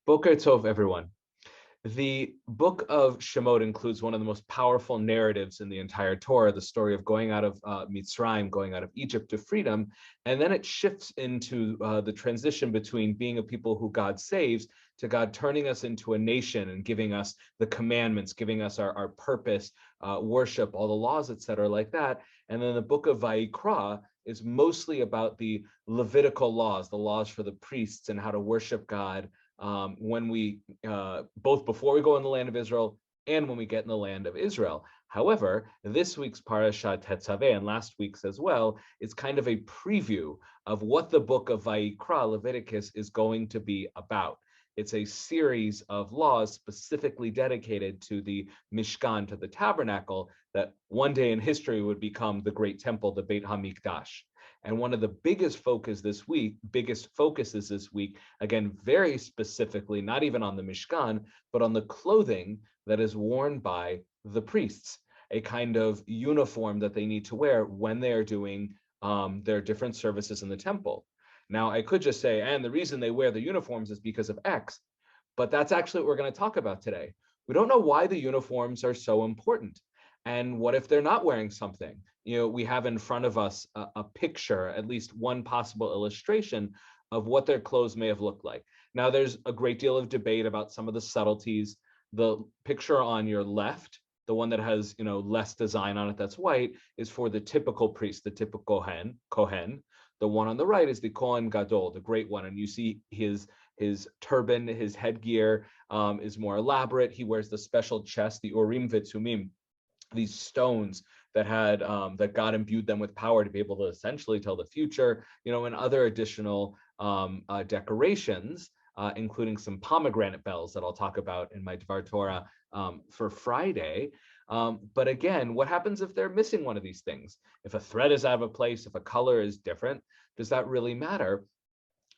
Boker Tov, everyone. The book of Shemot includes one of the most powerful narratives in the entire Torah, the story of going out of Mitzrayim, going out of Egypt to freedom. And then it shifts into the transition between being a people who God saves to God turning us into a nation and giving us the commandments, giving us our purpose, worship, all the laws, etc., like that. And then the book of Vayikra is mostly about the Levitical laws, the laws for the priests and how to worship God when we both before we go in the land of Israel and when we get in the land of Israel. However, this week's Parasha Tetzaveh and last week's as well is kind of a preview of what the book of Vayikra, Leviticus, is going to be about. It's a series of laws specifically dedicated to the Mishkan, to the tabernacle, that one day in history would become the great temple, the Beit HaMikdash. And one of the biggest focuses this week, again, very specifically, not even on the Mishkan, but on the clothing that is worn by the priests, a kind of uniform that they need to wear when they are doing their different services in the temple. Now, I could just say, and the reason they wear the uniforms is because of X, but that's actually what we're going to talk about today. We don't know why the uniforms are so important. And what if they're not wearing something? You know, we have in front of us a picture, at least one possible illustration of what their clothes may have looked like. Now, there's a great deal of debate about some of the subtleties. The picture on your left, the one that has, less design on it that's white, is for the typical priest, the typical Kohen. The one on the right is the Kohen Gadol, the great one. And you see his turban, his headgear is more elaborate. He wears the special chest, the Urim V'Tumim, these stones that had that God imbued them with power to be able to essentially tell the future, and other additional decorations, including some pomegranate bells that I'll talk about in my Dvar Torah for Friday. But again, what happens if they're missing one of these things? If a thread is out of place, if a color is different, does that really matter?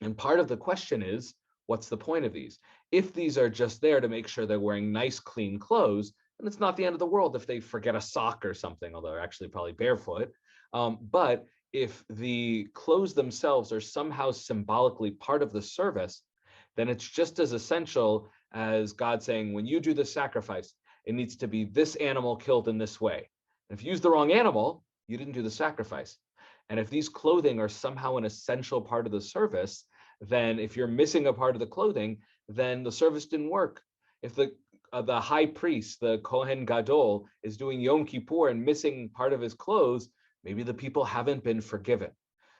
And part of the question is, what's the point of these? If these are just there to make sure they're wearing nice, clean clothes, and it's not the end of the world if they forget a sock or something, although they're actually probably barefoot. But if the clothes themselves are somehow symbolically part of the service, then it's just as essential as God saying, when you do the sacrifice, it needs to be this animal killed in this way. And if you use the wrong animal, you didn't do the sacrifice. And if these clothing are somehow an essential part of the service, then if you're missing a part of the clothing, then the service didn't work. If the high priest, the Kohen Gadol, is doing Yom Kippur and missing part of his clothes, maybe the people haven't been forgiven.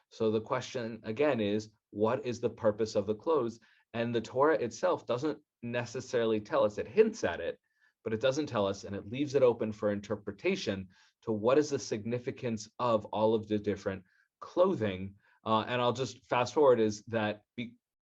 So the question again is, what is the purpose of the clothes? And the Torah itself doesn't necessarily tell us. It hints at it, but it doesn't tell us, and it leaves it open for interpretation to what is the significance of all of the different clothing. And I'll just fast forward is that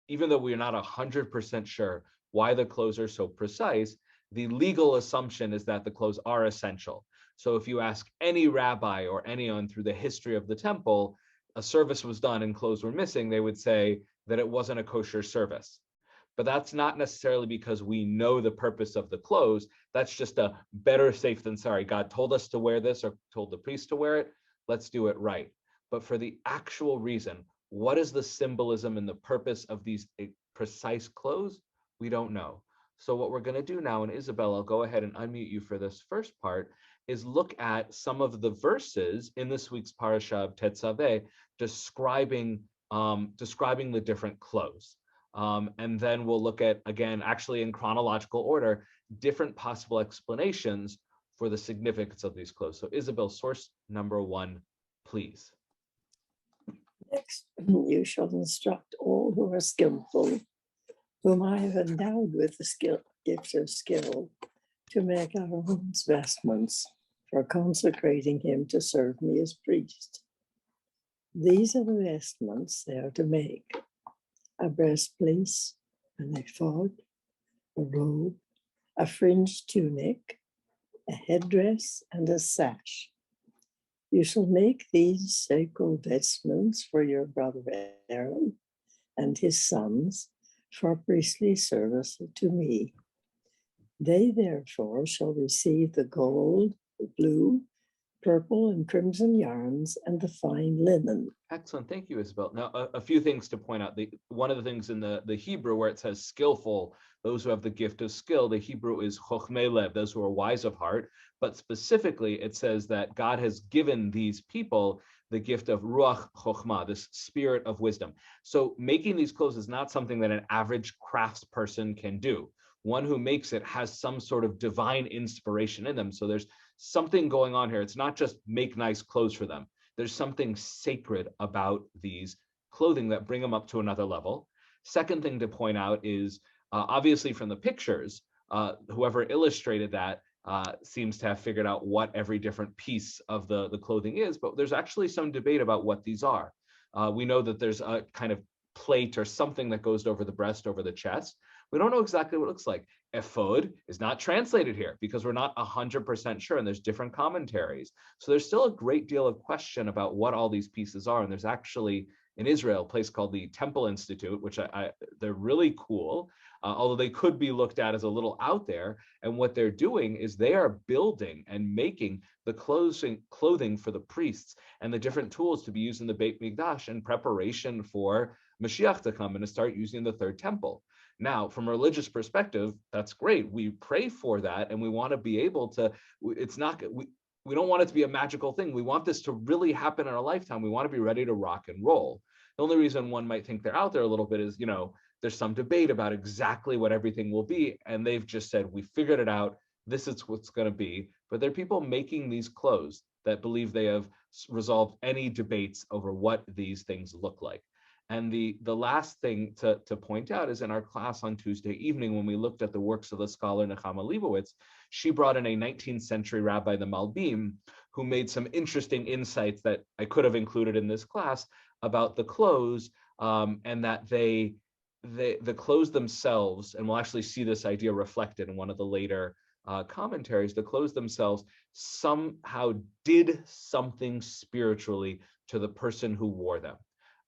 even though we're not 100% sure why the clothes are so precise, the legal assumption is that the clothes are essential. So if you ask any rabbi or anyone through the history of the temple, a service was done and clothes were missing, they would say that it wasn't a kosher service. But that's not necessarily because we know the purpose of the clothes. That's just a better safe than sorry. God told us to wear this or told the priest to wear it. Let's do it right. But for the actual reason, what is the symbolism and the purpose of these precise clothes? We don't know. So what we're going to do now, and Isabel, I'll go ahead and unmute you for this first part, is look at some of the verses in this week's Parasha of Tetzaveh describing the different clothes. And then we'll look at, again, actually in chronological order, different possible explanations for the significance of these clothes. So Isabel, source number 1, please. Next, you shall instruct all who are skillful, whom I have endowed with the gift of skill, to make Aaron's vestments for consecrating him to serve me as priest. These are the vestments they are to make: a breastplate, an ephod, a robe, a fringed tunic, a headdress, and a sash. You shall make these sacred vestments for your brother Aaron and his sons for priestly service to me. They therefore shall receive the gold, the blue, purple and crimson yarns, and the fine linen. Excellent. Thank you, Isabel. Now, a few things to point out. One of the things in the Hebrew where it says skillful, those who have the gift of skill, the Hebrew is chochmei lev, those who are wise of heart. But specifically, it says that God has given these people the gift of ruach chokhmah, this spirit of wisdom. So making these clothes is not something that an average craftsperson can do. One who makes it has some sort of divine inspiration in them. So there's something going on here. It's not just make nice clothes for them. There's something sacred about these clothing that bring them up to another level. Second thing to point out is obviously from the pictures, whoever illustrated that seems to have figured out what every different piece of the clothing is, but there's actually some debate about what these are. We know that there's a kind of plate or something that goes over the breast, over the chest. We don't know exactly what it looks like. Ephod is not translated here because we're not 100% sure, and there's different commentaries. So there's still a great deal of question about what all these pieces are. And there's actually in Israel a place called the Temple Institute, which they're really cool, although they could be looked at as a little out there. And what they're doing is they are building and making the clothing for the priests and the different tools to be used in the Beit Mikdash in preparation for Mashiach to come and to start using the third temple. Now, from a religious perspective, that's great. We pray for that, and we want to be able to. It's not. We don't want it to be a magical thing. We want this to really happen in our lifetime. We want to be ready to rock and roll. The only reason one might think they're out there a little bit is, there's some debate about exactly what everything will be, and they've just said we figured it out. This is what's going to be. But there are people making these clothes that believe they have resolved any debates over what these things look like. And the last thing to point out is in our class on Tuesday evening, when we looked at the works of the scholar Nechama Leibowitz, she brought in a 19th century rabbi, the Malbim, who made some interesting insights that I could have included in this class about the clothes, and that the clothes themselves, and we'll actually see this idea reflected in one of the later commentaries, the clothes themselves somehow did something spiritually to the person who wore them.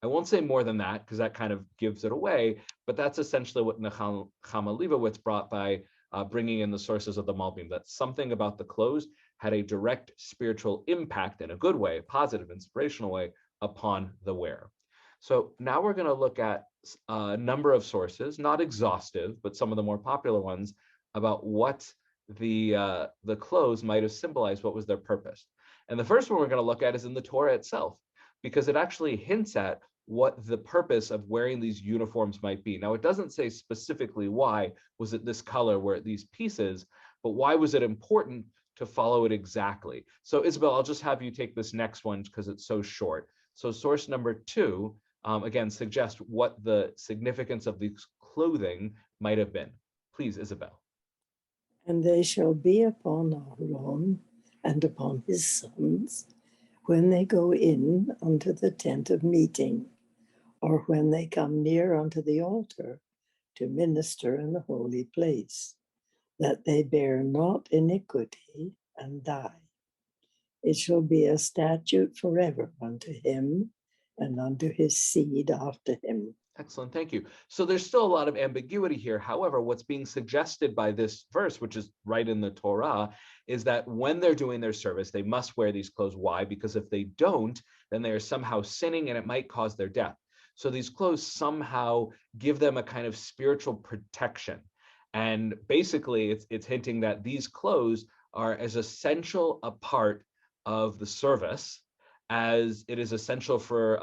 I won't say more than that because that kind of gives it away, but that's essentially what Nechama Leibowitz brought by bringing in the sources of the Malbim, that something about the clothes had a direct spiritual impact in a good way, a positive, inspirational way, upon the wearer. So now we're going to look at a number of sources, not exhaustive, but some of the more popular ones, about what the clothes might have symbolized, what was their purpose. And the first one we're going to look at is in the Torah itself, because it actually hints at what the purpose of wearing these uniforms might be. Now, it doesn't say specifically why was it this color, were it these pieces, but why was it important to follow it exactly? So Isabel, I'll just have you take this next one because it's so short. So source number 2, again, suggests what the significance of this clothing might have been. Please, Isabel. And they shall be upon Aaron and upon his sons when they go in unto the tent of meeting, or when they come near unto the altar to minister in the holy place, that they bear not iniquity and die. It shall be a statute forever unto him and unto his seed after him. Excellent, thank you. So there's still a lot of ambiguity here. However, what's being suggested by this verse, which is right in the Torah, is that when they're doing their service, they must wear these clothes. Why? Because if they don't, then they are somehow sinning and it might cause their death. So these clothes somehow give them a kind of spiritual protection. And basically, it's hinting that these clothes are as essential a part of the service as it is essential for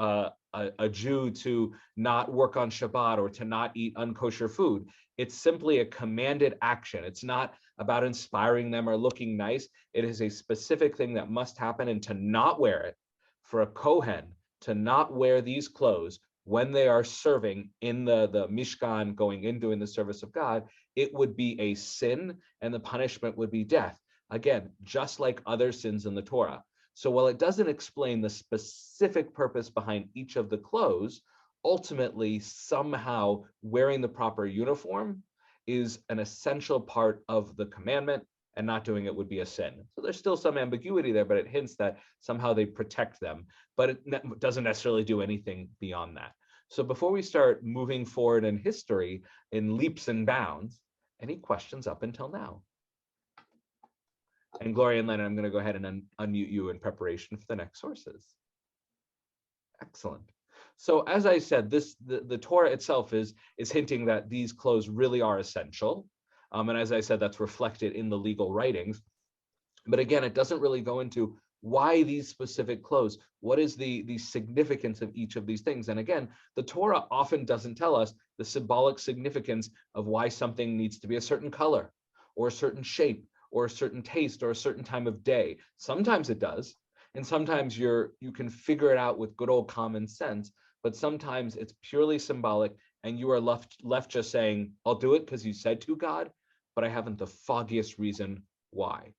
a Jew to not work on Shabbat or to not eat unkosher food. It's simply a commanded action. It's not about inspiring them or looking nice. It is a specific thing that must happen, and to not wear it, for a Kohen to not wear these clothes when they are serving in the Mishkan, going in doing the service of God, it would be a sin, and the punishment would be death. Again, just like other sins in the Torah. So while it doesn't explain the specific purpose behind each of the clothes, ultimately somehow wearing the proper uniform is an essential part of the commandment, and not doing it would be a sin. So there's still some ambiguity there, but it hints that somehow they protect them, but it doesn't necessarily do anything beyond that. So before we start moving forward in history in leaps and bounds, any questions up until now? And Gloria and Lennon, I'm going to go ahead and unmute you in preparation for the next sources. Excellent. So as I said, the Torah itself is hinting that these clothes really are essential. And as I said, that's reflected in the legal writings. But again, it doesn't really go into why these specific clothes, what is the significance of each of these things. And again, the Torah often doesn't tell us the symbolic significance of why something needs to be a certain color or a certain shape or a certain taste or a certain time of day. Sometimes it does, and sometimes you can figure it out with good old common sense, but sometimes it's purely symbolic and you are left just saying, I'll do it because you said to, God, but I haven't the foggiest reason why.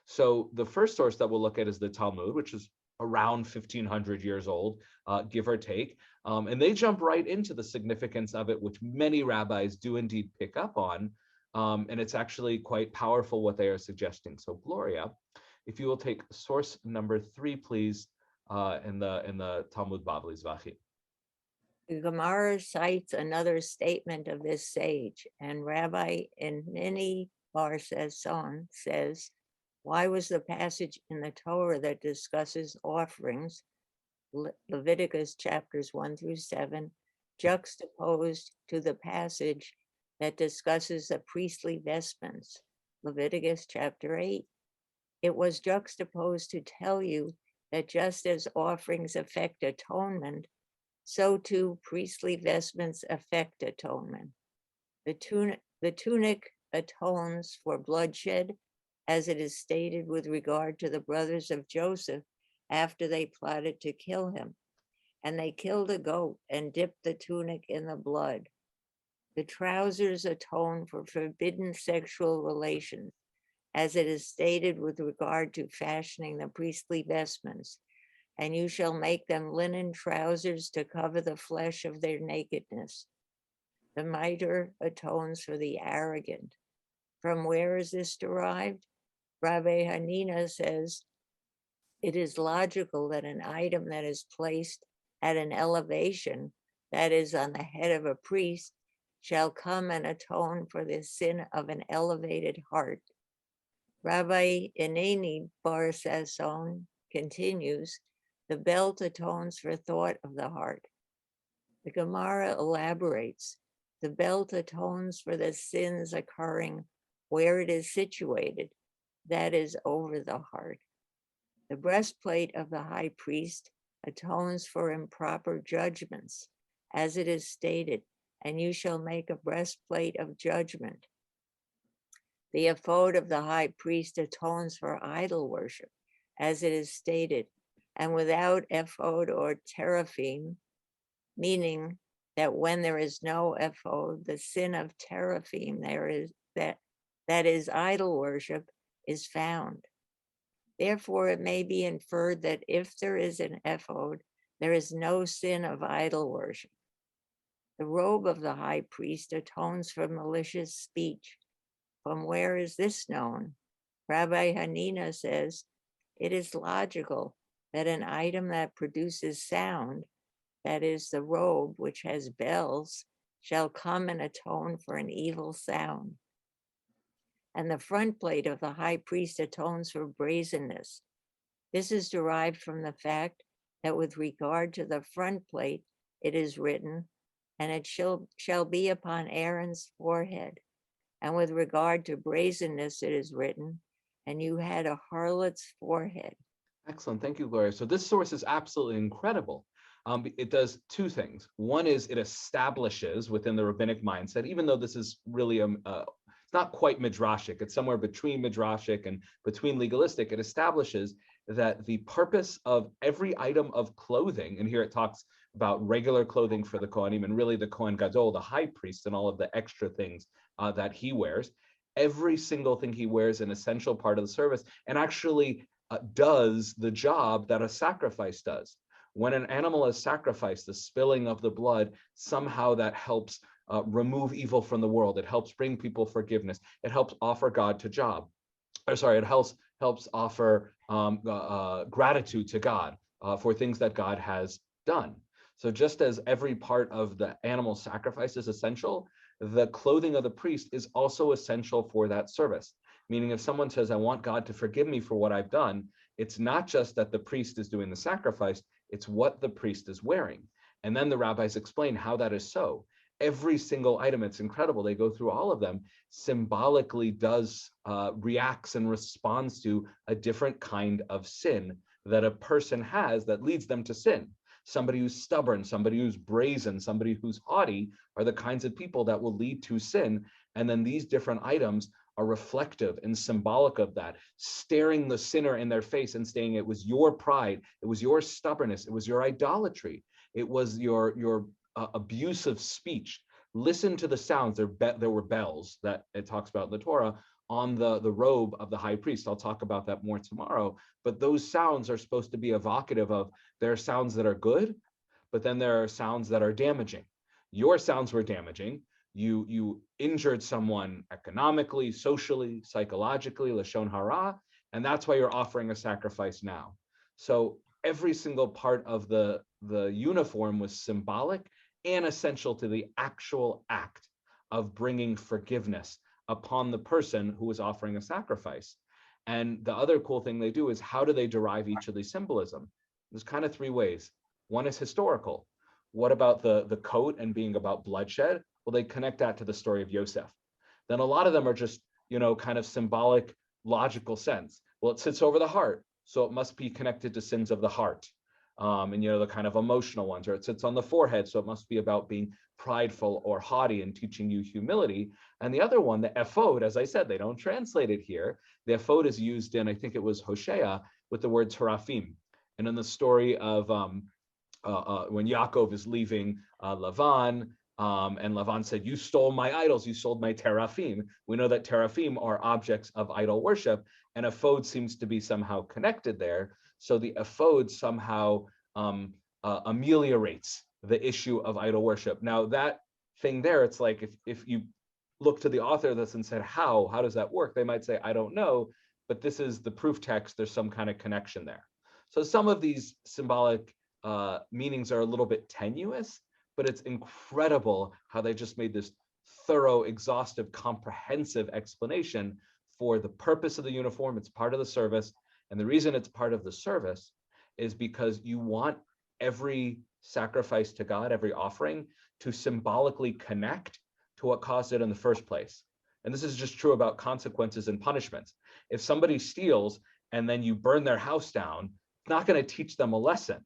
So the first source that we'll look at is the Talmud, which is around 1500 years old, give or take. And they jump right into the significance of it, which many rabbis do indeed pick up on. And it's actually quite powerful what they are suggesting. So Gloria, if you will take source number 3, please, in the Talmud Bavli Zvachi. The Gemara cites another statement of this sage, and Rabbi Inini Bar Sasson says, why was the passage in the Torah that discusses offerings, Leviticus chapters 1-7, juxtaposed to the passage that discusses the priestly vestments, Leviticus chapter 8? It was juxtaposed to tell you that just as offerings affect atonement, so too priestly vestments affect atonement. The tunic atones for bloodshed, as it is stated with regard to the brothers of Joseph after they plotted to kill him. And they killed a goat and dipped the tunic in the blood. The trousers atone for forbidden sexual relations, as it is stated with regard to fashioning the priestly vestments. And you shall make them linen trousers to cover the flesh of their nakedness. The mitre atones for the arrogant. From where is this derived? Rabbi Hanina says, it is logical that an item that is placed at an elevation, that is on the head of a priest, shall come and atone for the sin of an elevated heart. Rabbi Ineni Bar Sasson continues, the belt atones for thought of the heart. The Gemara elaborates, the belt atones for the sins occurring where it is situated, that is over the heart. The breastplate of the high priest atones for improper judgments, as it is stated, and you shall make a breastplate of judgment. The ephod of the high priest atones for idol worship, as it is stated, and without ephod or teraphim, meaning that when there is no ephod, the sin of teraphim there is that is idol worship is found. Therefore, it may be inferred that if there is an ephod, there is no sin of idol worship. The robe of the high priest atones for malicious speech. From where is this known? Rabbi Hanina says, it is logical that an item that produces sound, that is the robe which has bells, shall come and atone for an evil sound. And the front plate of the high priest atones for brazenness. This is derived from the fact that with regard to the front plate, it is written, and it shall be upon Aaron's forehead. And with regard to brazenness, it is written, and you had a harlot's forehead. Excellent. Thank you, Gloria. So this source is absolutely incredible. It does two things. One is it establishes within the rabbinic mindset, even though this is really it's not quite midrashic, it's somewhere between midrashic and between legalistic, it establishes that the purpose of every item of clothing, and here it talks about regular clothing for the Kohanim, and really the Kohen Gadol, the high priest, and all of the extra things that he wears, every single thing he wears an essential part of the service, and actually does the job that a sacrifice does. When an animal is sacrificed, the spilling of the blood, somehow that helps remove evil from the world. It helps bring people forgiveness. It helps offer God to job. It helps offer gratitude to God for things that God has done. So just as every part of the animal sacrifice is essential, the clothing of the priest is also essential for that service. Meaning if someone says, I want God to forgive me for what I've done, it's not just that the priest is doing the sacrifice, it's what the priest is wearing. And then the rabbis explain how that is so. Every single item, it's incredible. They go through all of them, symbolically reacts and responds to a different kind of sin that a person has that leads them to sin. Somebody who's stubborn, somebody who's brazen, somebody who's haughty are the kinds of people that will lead to sin. And then these different items are reflective and symbolic of that, staring the sinner in their face and saying, it was your pride, it was your stubbornness, it was your idolatry, it was your abusive speech. Listen to the sounds. There were bells that it talks about in the Torah on the robe of the high priest. I'll talk about that more tomorrow. But those sounds are supposed to be evocative of, there are sounds that are good, but then there are sounds that are damaging. Your sounds were damaging. You injured someone economically, socially, psychologically, lashon hara, and that's why you're offering a sacrifice now. So every single part of the uniform was symbolic and essential to the actual act of bringing forgiveness upon the person who was offering a sacrifice. And the other cool thing they do is, how do they derive each of these symbolism? There's kind of three ways. One is historical. What about the coat and being about bloodshed? Well, they connect that to the story of Yosef. Then a lot of them are just, kind of symbolic, logical sense. Well, it sits over the heart, so it must be connected to sins of the heart. And the kind of emotional ones, or it sits on the forehead, so it must be about being prideful or haughty and teaching you humility. And the other one, the ephod, as I said, they don't translate it here. The ephod is used in, I think it was Hosea, with the word teraphim. And in the story of when Yaakov is leaving Lavan, and Lavan said, you stole my idols, you sold my teraphim. We know that teraphim are objects of idol worship, and ephod seems to be somehow connected there. So the ephod somehow ameliorates the issue of idol worship. Now that thing there, it's like if you look to the author of this and said, how does that work? They might say, I don't know, but this is the proof text. There's some kind of connection there. So some of these symbolic meanings are a little bit tenuous, but it's incredible how they just made this thorough, exhaustive, comprehensive explanation for the purpose of the uniform. It's part of the service. And the reason it's part of the service is because you want every sacrifice to God, every offering, to symbolically connect to what caused it in the first place. And this is just true about consequences and punishments. If somebody steals and then you burn their house down, it's not going to teach them a lesson.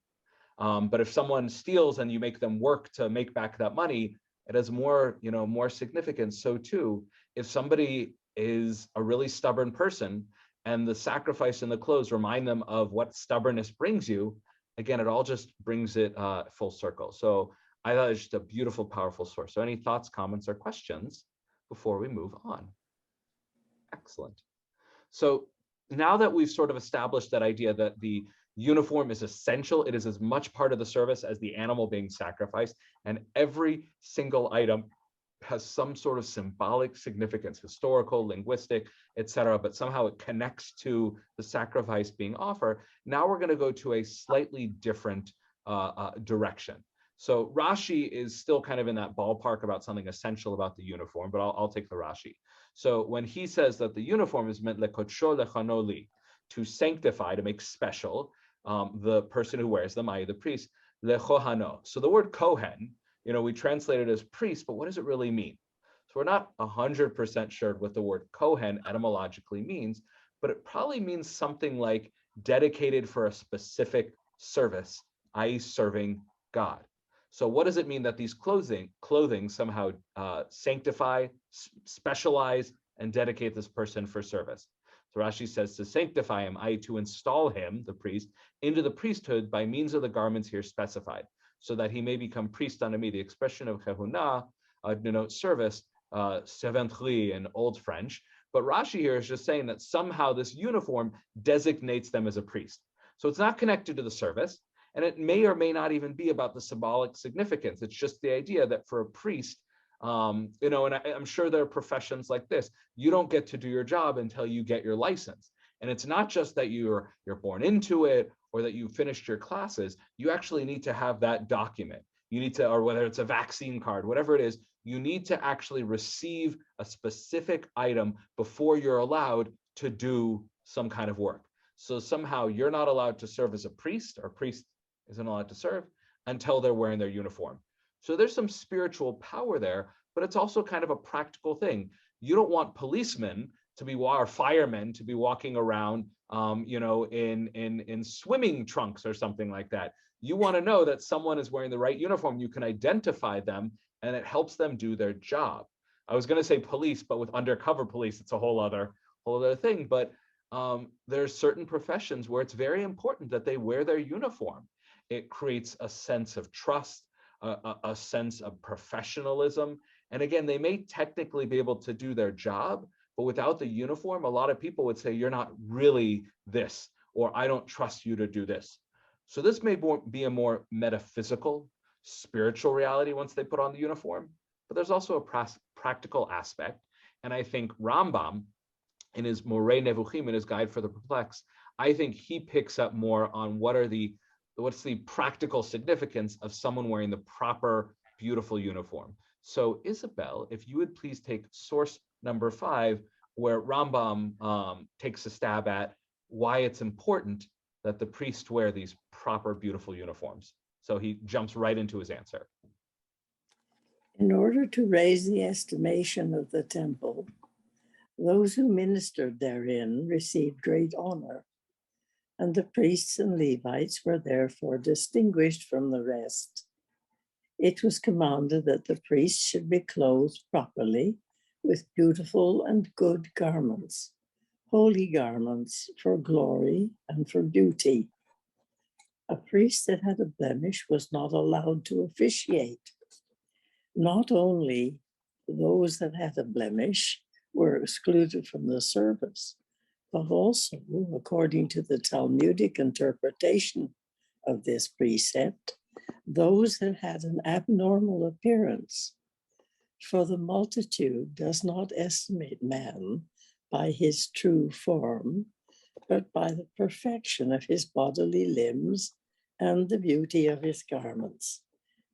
But if someone steals and you make them work to make back that money, it has more significance. So too, if somebody is a really stubborn person and the sacrifice and the clothes remind them of what stubbornness brings you, again, it all just brings it full circle. So I thought it was just a beautiful, powerful source. So any thoughts, comments, or questions before we move on? Excellent. So now that we've sort of established that idea that the uniform is essential, it is as much part of the service as the animal being sacrificed, and every single item has some sort of symbolic significance, historical, linguistic, etc., but somehow it connects to the sacrifice being offered. Now we're going to go to a slightly different direction. So Rashi is still kind of in that ballpark about something essential about the uniform, but I'll take the Rashi. So when he says that the uniform is meant lekodsho lechanoli, to sanctify, to make special the person who wears them, i.e. the priest, lechohano. So the word kohen, we translate it as priest, but what does it really mean? So we're not 100% sure what the word kohen etymologically means, but it probably means something like dedicated for a specific service, i.e. serving God. So what does it mean that these clothing somehow sanctify, specialize, and dedicate this person for service? So Rashi says to sanctify him, i.e. to install him, the priest, into the priesthood by means of the garments here specified, so that he may become priest unto me. The expression of chehuna denotes service, seventri in Old French. But Rashi here is just saying that somehow this uniform designates them as a priest. So it's not connected to the service, and it may or may not even be about the symbolic significance. It's just the idea that for a priest, and I'm sure there are professions like this, you don't get to do your job until you get your license. And it's not just that you're born into it or that you finished your classes. You actually need to have that document. You need to, or whether it's a vaccine card, whatever it is, you need to actually receive a specific item before you're allowed to do some kind of work. So somehow you're not allowed to serve as a priest, or priest isn't allowed to serve until they're wearing their uniform. So there's some spiritual power there, but it's also kind of a practical thing. You don't want policemen to be, or firemen to be walking around, in swimming trunks or something like that. You want to know that someone is wearing the right uniform. You can identify them, and it helps them do their job. I was going to say police, but with undercover police, it's a whole other thing. But there's certain professions where it's very important that they wear their uniform. It creates a sense of trust, a sense of professionalism. And again, they may technically be able to do their job, but without the uniform, a lot of people would say, you're not really this, or I don't trust you to do this. So this may be a more metaphysical, spiritual reality once they put on the uniform, but there's also a practical aspect. And I think Rambam, in his Moreh Nevuchim, in his Guide for the Perplexed, I think he picks up more on what's the practical significance of someone wearing the proper, beautiful uniform. So Isabel, if you would please take source number 5, where Rambam takes a stab at why it's important that the priest wear these proper, beautiful uniforms. So he jumps right into his answer. In order to raise the estimation of the temple, those who ministered therein received great honor, and the priests and Levites were therefore distinguished from the rest. It was commanded that the priests should be clothed properly with beautiful and good garments, holy garments for glory and for duty. A priest that had a blemish was not allowed to officiate. Not only those that had a blemish were excluded from the service, but also, according to the Talmudic interpretation of this precept, those that had an abnormal appearance. For the multitude does not estimate man by his true form, but by the perfection of his bodily limbs and the beauty of his garments.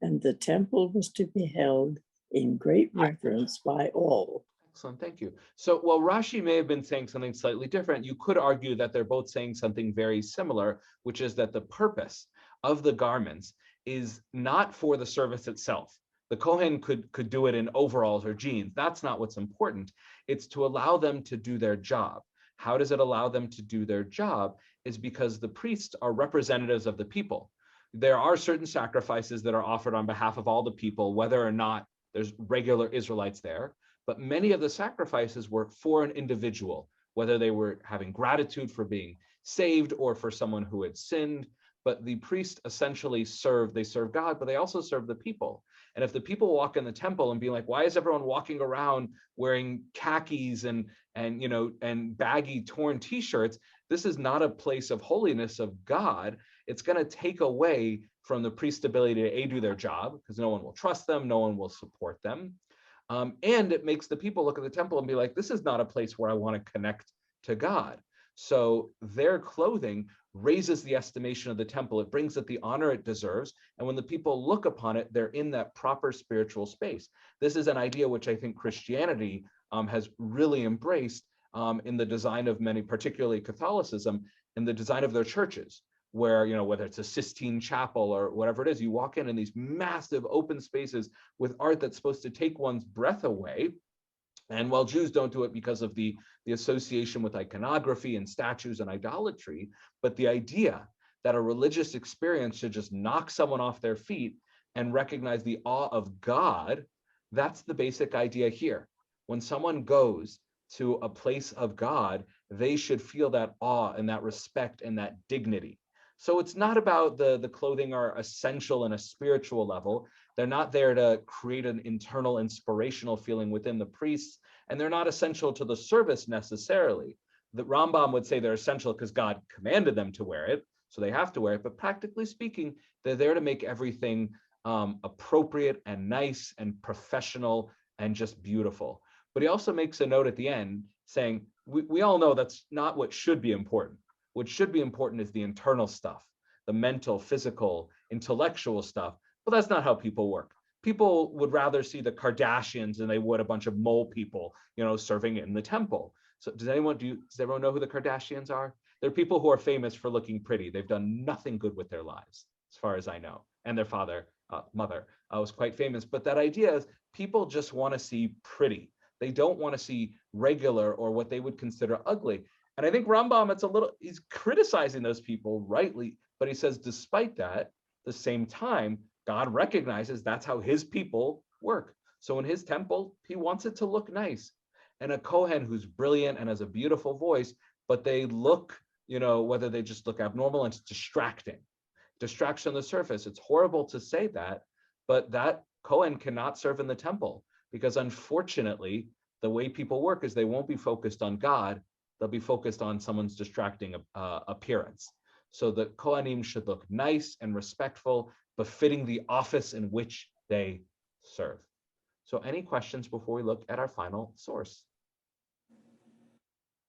And the temple was to be held in great reverence by all. Excellent, thank you. So while Rashi may have been saying something slightly different, you could argue that they're both saying something very similar, which is that the purpose of the garments is not for the service itself. The Kohen could do it in overalls or jeans. That's not what's important. It's to allow them to do their job. How does it allow them to do their job? Is because the priests are representatives of the people. There are certain sacrifices that are offered on behalf of all the people, whether or not there's regular Israelites there. But many of the sacrifices were for an individual, whether they were having gratitude for being saved or for someone who had sinned. But the priest essentially serve God, but they also serve the people. And if the people walk in the temple and be like, why is everyone walking around wearing khakis and baggy torn t-shirts? This is not a place of holiness of God. It's going to take away from the priest's ability to do their job, because no one will trust them, no one will support them. And it makes the people look at the temple and be like, this is not a place where I want to connect to God. So their clothing raises the estimation of the temple. It brings it the honor it deserves. And when the people look upon it, they're in that proper spiritual space. This is an idea which I think Christianity has really embraced in the design of many, particularly Catholicism, in the design of their churches, where, whether it's a Sistine Chapel or whatever it is, you walk in these massive open spaces with art that's supposed to take one's breath away. And while Jews don't do it because of the association with iconography and statues and idolatry, but the idea that a religious experience should just knock someone off their feet and recognize the awe of God, that's the basic idea here. When someone goes to a place of God, they should feel that awe and that respect and that dignity. So it's not about the clothing are essential in a spiritual level. They're not there to create an internal inspirational feeling within the priests, and they're not essential to the service necessarily. The Rambam would say they're essential because God commanded them to wear it, so they have to wear it. But practically speaking, they're there to make everything appropriate and nice and professional and just beautiful. But he also makes a note at the end saying, we all know that's not what should be important. What should be important is the internal stuff, the mental, physical, intellectual stuff. But that's not how people work. People would rather see the Kardashians than they would a bunch of mole people, serving in the temple. So does everyone know who the Kardashians are? They're people who are famous for looking pretty. They've done nothing good with their lives, as far as I know. And their mother was quite famous. But that idea is people just want to see pretty. They don't want to see regular or what they would consider ugly. And I think Rambam, he's criticizing those people rightly, but he says, despite that, at the same time, God recognizes that's how his people work. So in his temple, he wants it to look nice. And a Kohen who's brilliant and has a beautiful voice, but they look, whether they just look abnormal and it's distracting. Distraction on the surface. It's horrible to say that, but that Kohen cannot serve in the temple because unfortunately, the way people work is they won't be focused on God. They'll be focused on someone's distracting appearance. So the Kohanim should look nice and respectful, befitting the office in which they serve. So any questions before we look at our final source?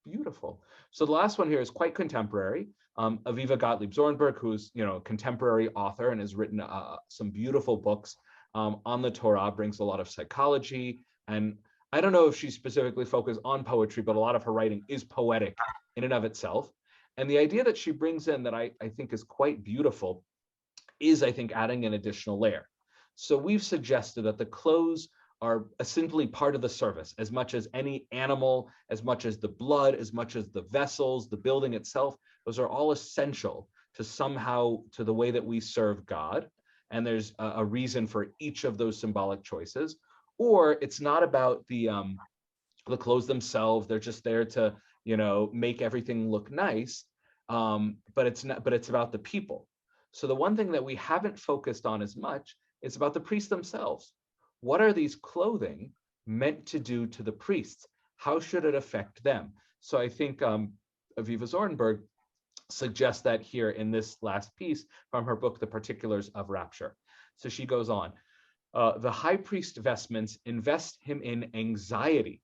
Beautiful. So the last one here is quite contemporary. Aviva Gottlieb Zornberg, who's a contemporary author and has written some beautiful books on the Torah, brings a lot of psychology. And I don't know if she specifically focused on poetry, but a lot of her writing is poetic in and of itself. And the idea that she brings in that I think is quite beautiful is, I think, adding an additional layer. So we've suggested that the clothes are simply part of the service, as much as any animal, as much as the blood, as much as the vessels, the building itself. Those are all essential to the way that we serve God. And there's a reason for each of those symbolic choices. Or it's not about the clothes themselves. They're just there to, make everything look nice. But it's about the people. So the one thing that we haven't focused on as much is about the priests themselves. What are these clothing meant to do to the priests? How should it affect them? So I think Aviva Zornberg suggests that here in this last piece from her book, The Particulars of Rapture. So she goes on, the high priest vestments invest him in anxiety.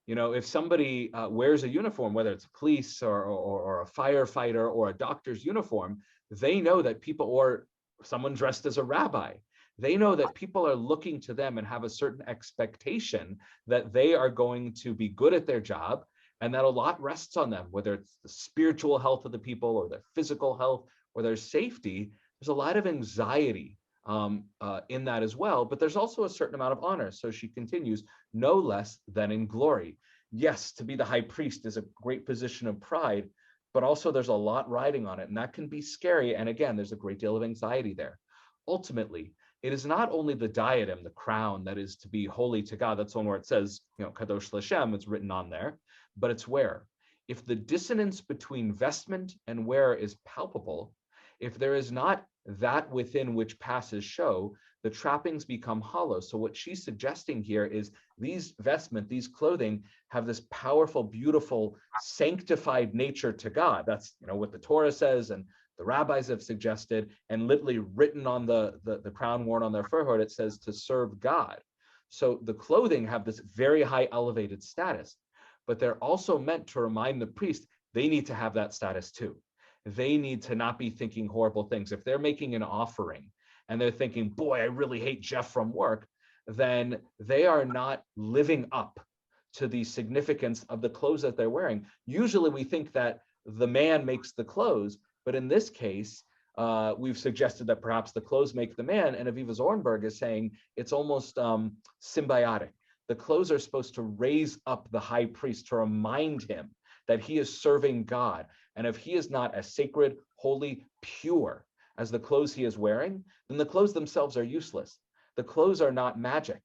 If somebody wears a uniform, whether it's police or a firefighter or a doctor's uniform, they know that people, or someone dressed as a rabbi, they know that people are looking to them and have a certain expectation that they are going to be good at their job and that a lot rests on them, whether it's the spiritual health of the people or their physical health or their safety. There's a lot of anxiety in that as well, but there's also a certain amount of honor. So she continues, no less than in glory. Yes, to be the high priest is a great position of pride, but also there's a lot riding on it, and that can be scary. And again, there's a great deal of anxiety there. Ultimately, it is not only the diadem, the crown, that is to be holy to God. That's one where it says, Kadosh L'Shem, it's written on there, but it's where. If the dissonance between vestment and wearer is palpable, if there is not that within which passes show, the trappings become hollow. So what she's suggesting here is these vestment, these clothing have this powerful, beautiful, sanctified nature to God. That's what the Torah says, and the rabbis have suggested, and literally written on the crown worn on their forehead, it says to serve God. So the clothing have this very high elevated status, but they're also meant to remind the priest they need to have that status too. They need to not be thinking horrible things. If they're making an offering and they're thinking, boy, I really hate Jeff from work, then they are not living up to the significance of the clothes that they're wearing. Usually we think that the man makes the clothes, but in this case, we've suggested that perhaps the clothes make the man, and Aviva Zornberg is saying it's almost symbiotic. The clothes are supposed to raise up the high priest to remind him that he is serving God. And if he is not as sacred, holy, pure as the clothes he is wearing, then the clothes themselves are useless. The clothes are not magic.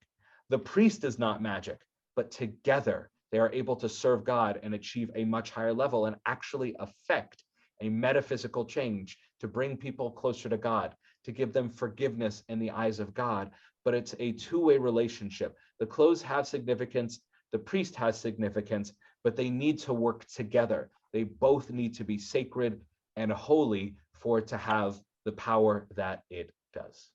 The priest is not magic, but together they are able to serve God and achieve a much higher level and actually affect a metaphysical change to bring people closer to God, to give them forgiveness in the eyes of God. But it's a two-way relationship. The clothes have significance, the priest has significance, but they need to work together. They both need to be sacred and holy for it to have the power that it does.